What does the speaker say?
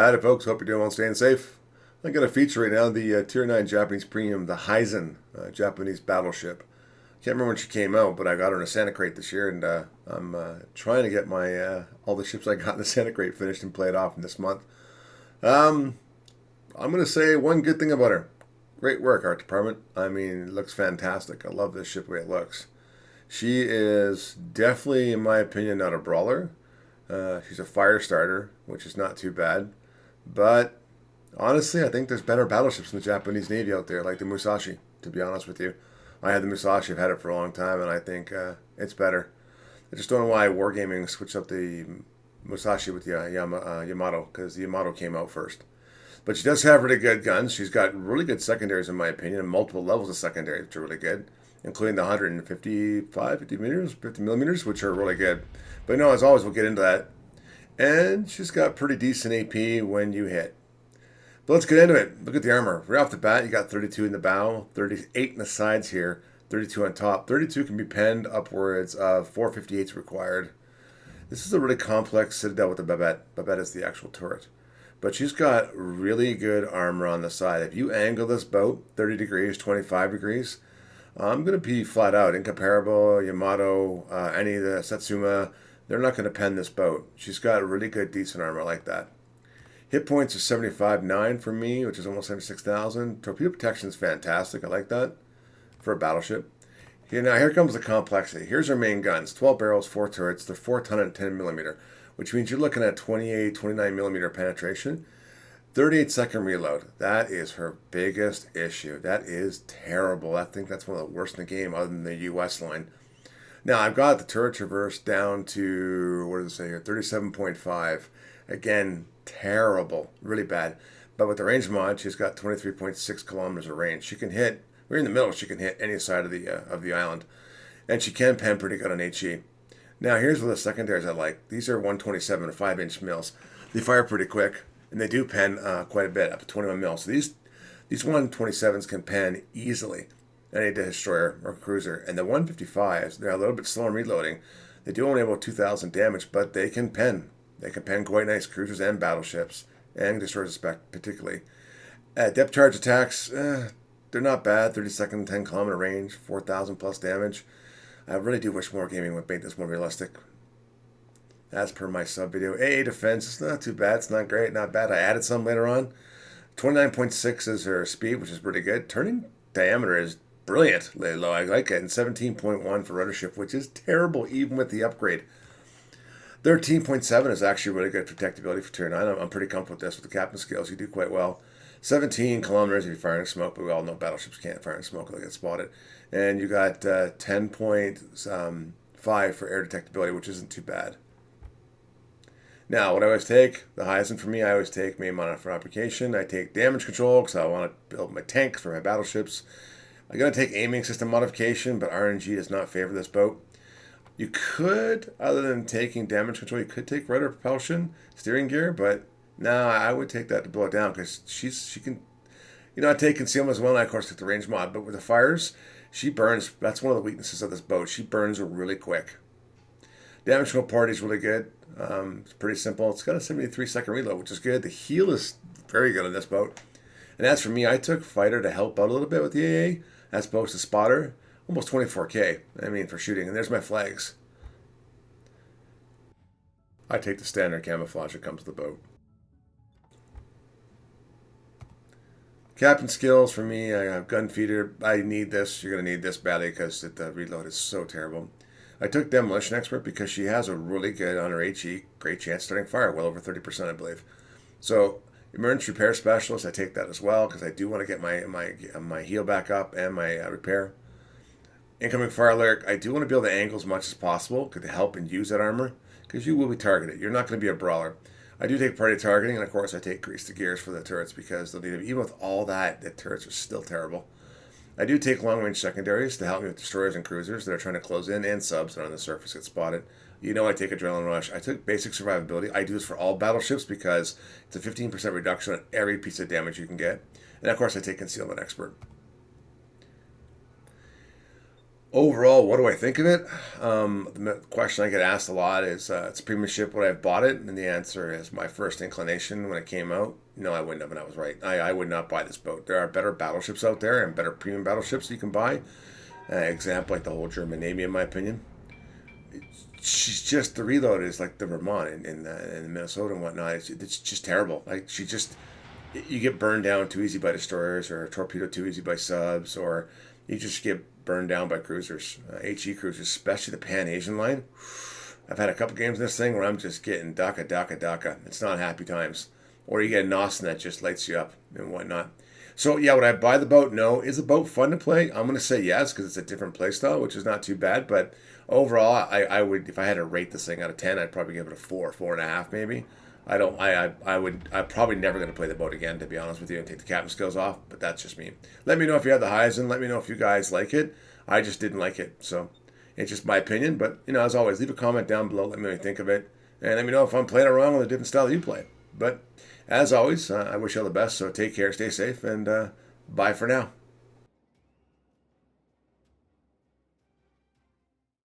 Hi, folks. Hope you're doing well, staying safe. I got a feature right now, the Tier 9 Japanese Premium, the Hizen Japanese battleship. Can't remember when she came out, but I got her in a Santa Crate this year, and I'm trying to get my all the ships I got in the Santa Crate finished and played off in this month. Um, I'm going to say one good thing about her. Great work, art department. I mean, it looks fantastic. I love this ship the way it looks. She is definitely, in my opinion, not a brawler. She's a fire starter, which is not too bad. But honestly, I think there's better battleships in the Japanese Navy out there, like the Musashi, to be honest with you. I had the Musashi, I've had it for a long time, and I think it's better. I just don't know why Wargaming switched up the Musashi with the Yamato, because the Yamato came out first. But she does have really good guns. She's got really good secondaries, in my opinion, and multiple levels of secondaries, which are really good, including the 50 meters, 50 millimeters, which are really good. But no, as always, we'll get into that. And she's got pretty decent AP when you hit. But let's get into it. Look at the armor. Right off the bat, you got 32 in the bow, 38 in the sides here, 32 on top. 32 can be penned upwards of 458s required. This is a really complex citadel with the Babette. Babette is the actual turret. But she's got really good armor on the side. If you angle this boat 30 degrees, 25 degrees, I'm going to be flat out. Incomparable, Yamato, any of the Satsuma, they're not going to pen this boat. She's got really good, decent armor like that. Hit points are 75.9 for me, which is almost 76,000. Torpedo protection is fantastic. I like that for a battleship. Here comes the complexity. Here's our main guns. 12 barrels, 4 turrets. They're 4-ton and 10 millimeter, which means you're looking at 28, 29 millimeter penetration. 38-second reload. That is her biggest issue. That is terrible. I think that's one of the worst in the game other than the US line. Now, I've got the turret traverse down to, what does it say here, 37.5. Again, terrible. Really bad. But with the range mod, she's got 23.6 kilometers of range. She can hit, we're in the middle, she can hit any side of the island. And she can pen pretty good on HE. Now, here's what the secondaries I like. These are 127 or 5-inch mils. They fire pretty quick, and they do pen quite a bit, up to 21 mils. So these 127s can pen easily any destroyer or cruiser. And the 155s, they're a little bit slower in reloading. They do only about 2,000 damage, but they can pen. They can pen quite nice cruisers and battleships, and destroyers particularly. Depth charge attacks, they're not bad. 30-second, 10-kilometer range, 4,000 plus damage. I really do wish Wargaming would make this more realistic. As per my sub video. AA defense, it's not too bad. It's not great, not bad. I added some later on. 29.6 is her speed, which is pretty good. Turning diameter is brilliantly low. I like it. And 17.1 for ruddership, which is terrible even with the upgrade. 13.7 is actually really good for detectability for Tier 9. I'm pretty comfortable with this. With the captain skills, you do quite well. 17 kilometers if you're firing smoke, but we all know battleships can't fire in smoke. They'll get spotted. And you got 10.5 for air detectability, which isn't too bad. Now, what I always take, the Hizen for me, I always take main mod for application. I take damage control because I want to build my tanks for my battleships. I'm going to take aiming system modification, but RNG does not favor this boat. You could, other than taking damage control, you could take rudder propulsion, steering gear, but no, I would take that to blow it down because she can, I take concealment as well, and I, of course, take the range mod, but with the fires, she burns. That's one of the weaknesses of this boat. She burns really quick. Damage control party is really good. It's pretty simple. It's got a 73-second reload, which is good. The heal is very good on this boat. And as for me, I took fighter to help out a little bit with the AA, as opposed to spotter. Almost 24k, for shooting. And there's my flags. I take the standard camouflage that comes with the boat. Captain skills for me, I have gun feeder. I need this. You're going to need this badly because the reload is so terrible. I took demolition expert because she has a really good on her HE, great chance starting fire, well over 30%, I believe. So emergency repair specialist, I take that as well because I do want to get my heal back up and my repair. Incoming fire alert, I do want to be able to angle as much as possible to help and use that armor because you will be targeted. You're not going to be a brawler. I do take priority targeting, and of course I take grease the gears for the turrets because they'll need them. Even with all that, the turrets are still terrible. I do take long-range secondaries to help me with destroyers and cruisers that are trying to close in, and subs that are on the surface get spotted. I take Adrenaline Rush. I took basic survivability. I do this for all battleships because it's a 15% reduction on every piece of damage you can get. And of course I take Concealment Expert. Overall, what do I think of it? The question I get asked a lot is, it's a premiumship, would I have bought it? And the answer is my first inclination when it came out. No, I wouldn't have, and I was right. I would not buy this boat. There are better battleships out there and better premium battleships you can buy. Example, like the whole German Navy, in my opinion. She's just, the reload is like the Vermont in Minnesota and whatnot. It's just terrible. Like she just, you get burned down too easy by destroyers, or torpedoed too easy by subs, or you just get burned down by cruisers, HE cruisers, especially the Pan Asian line. I've had a couple games in this thing where I'm just getting daka daka daka. It's not happy times. Or you get an Austin that just lights you up and whatnot. So yeah, would I buy the boat? No. Is the boat fun to play? I'm gonna say yes because it's a different play style, which is not too bad. But overall, I would, if I had to rate this thing out of 10, I'd probably give it a 4, 4.5 maybe. I don't. I would. I'm probably never going to play the boat again, to be honest with you, and take the captain skills off. But that's just me. Let me know if you have the Hizen. Let me know if you guys like it. I just didn't like it, so it's just my opinion. But as always, leave a comment down below. Let me know what you think of it, and let me know if I'm playing it wrong with a different style that you play. But as always, I wish you all the best. So take care, stay safe, and bye for now.